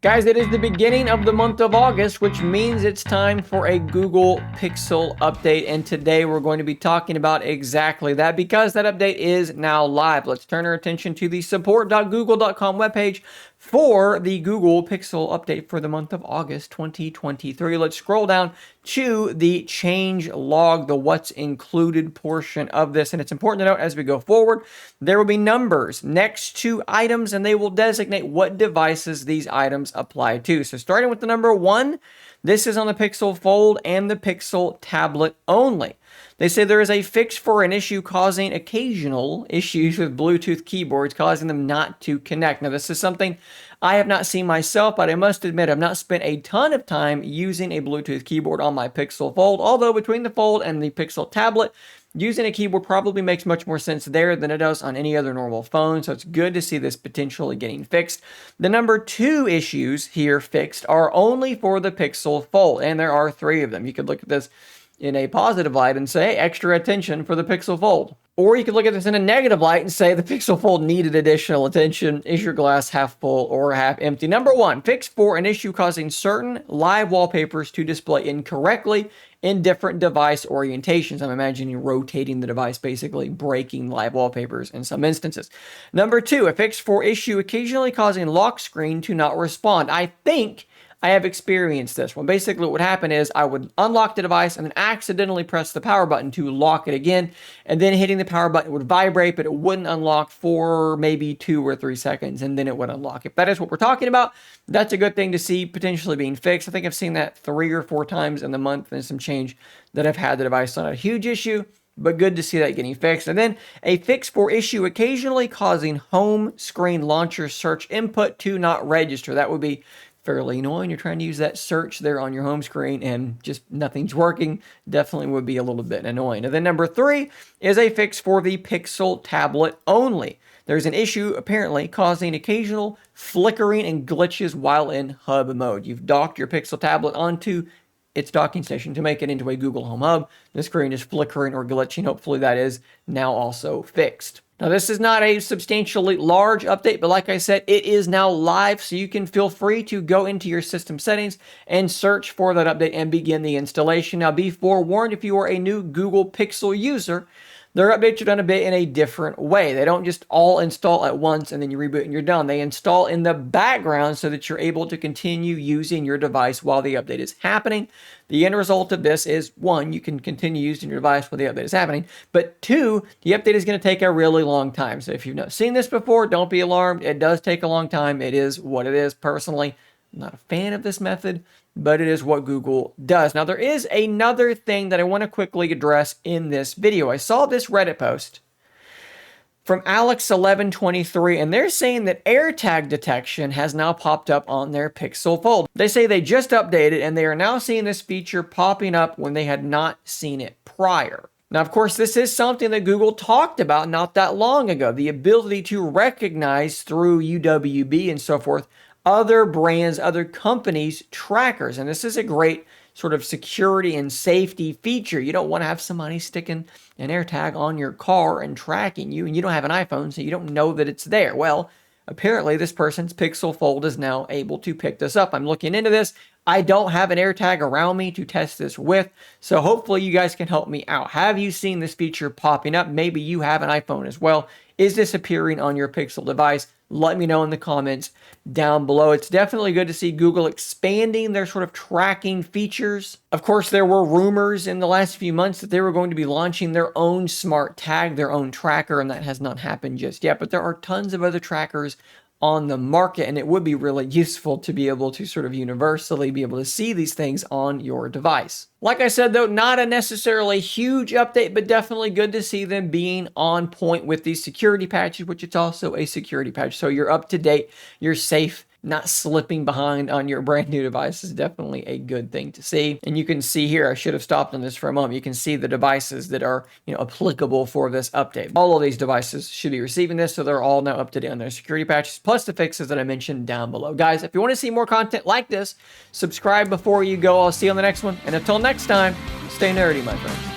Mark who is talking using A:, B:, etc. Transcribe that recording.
A: Guys, it is the beginning of the month of August, which means it's time for a Google Pixel update. And today we're going to be talking about exactly that because that update is now live. Let's turn our attention to the support.google.com webpage for the Google Pixel update for the month of August 2023. Let's scroll down to the change log, the what's included portion of this. And it's important to note as we go forward, there will be numbers next to items and they will designate what devices these items apply to. So starting with the number 1, this is on the Pixel Fold and the Pixel tablet only. They say there is a fix for an issue causing occasional issues with Bluetooth keyboards, causing them not to connect. Now, this is something I have not seen myself, but I must admit I've not spent a ton of time using a Bluetooth keyboard on my Pixel Fold, although between the Fold and the Pixel tablet, using a keyboard probably makes much more sense there than it does on any other normal phone, so it's good to see this potentially getting fixed. The number 2 issues here fixed are only for the Pixel Fold, and there are 3 of them. You could look at this in a positive light and say, hey, extra attention for the Pixel Fold. Or you could look at this in a negative light and say the Pixel Fold needed additional attention. Is your glass half full or half empty? Number 1, fix for an issue causing certain live wallpapers to display incorrectly in different device orientations. I'm imagining rotating the device, basically breaking live wallpapers in some instances. Number 2, a fix for issue occasionally causing lock screen to not respond. I think I have experienced this one. Basically, what would happen is I would unlock the device and then accidentally press the power button to lock it again, and then hitting the power button would vibrate, but it wouldn't unlock for maybe 2 or 3 seconds, and then it would unlock. If that is what we're talking about, that's a good thing to see potentially being fixed. I think I've seen that 3 or 4 times in the month and some change that I've had the device. Not a huge issue, but good to see that getting fixed. And then a fix for issue occasionally causing home screen launcher search input to not register. That would be fairly annoying. You're trying to use that search there on your home screen and just nothing's working. Definitely would be a little bit annoying. And then number 3 is a fix for the Pixel tablet only. There's an issue apparently causing occasional flickering and glitches while in hub mode. You've docked your Pixel tablet onto its docking station to make it into a Google Home Hub. The screen is flickering or glitching. Hopefully that is now also fixed. Now, this is not a substantially large update, but like I said, it is now live, so you can feel free to go into your system settings and search for that update and begin the installation. Now, be forewarned, if you are a new Google Pixel user, their updates are done a bit in a different way. They don't just all install at once and then you reboot and you're done. They install in the background so that you're able to continue using your device while the update is happening. The end result of this is, 1, you can continue using your device while the update is happening, but 2, the update is going to take a really long time. So if you've not seen this before, don't be alarmed. It does take a long time. It is what it is. Personally, I'm not a fan of this method, but it is what Google does. Now, there is another thing that I want to quickly address in this video. I saw this Reddit post from Alex1123, and they're saying that AirTag detection has now popped up on their Pixel Fold. They say they just updated, and they are now seeing this feature popping up when they had not seen it prior. Now, of course, this is something that Google talked about not that long ago, the ability to recognize through UWB and so forth other brands, other companies' trackers. And this is a great sort of security and safety feature. You don't want to have somebody sticking an AirTag on your car and tracking you, and you don't have an iPhone, so you don't know that it's there. Well, apparently this person's Pixel Fold is now able to pick this up. I'm looking into this. I don't have an AirTag around me to test this with, so hopefully you guys can help me out. Have you seen this feature popping up? Maybe you have an iPhone as well. Is this appearing on your Pixel device? Let me know in the comments down below. It's definitely good to see Google expanding their sort of tracking features. Of course, there were rumors in the last few months that they were going to be launching their own smart tag, their own tracker, and that has not happened just yet. But there are tons of other trackers on the market, and it would be really useful to be able to sort of universally be able to see these things on your device. Like I said, though, not a necessarily huge update, but definitely good to see them being on point with these security patches, which it's also a security patch. So you're up to date, you're safe, not slipping behind on your brand new device is definitely a good thing to see. And you can see here, I should have stopped on this for a moment. You can see the devices that are, applicable for this update. All of these devices should be receiving this, so they're all now up to date on their security patches, plus the fixes that I mentioned down below. Guys, if you want to see more content like this, subscribe before you go. I'll see you on the next one. And until next time, stay nerdy, my friends.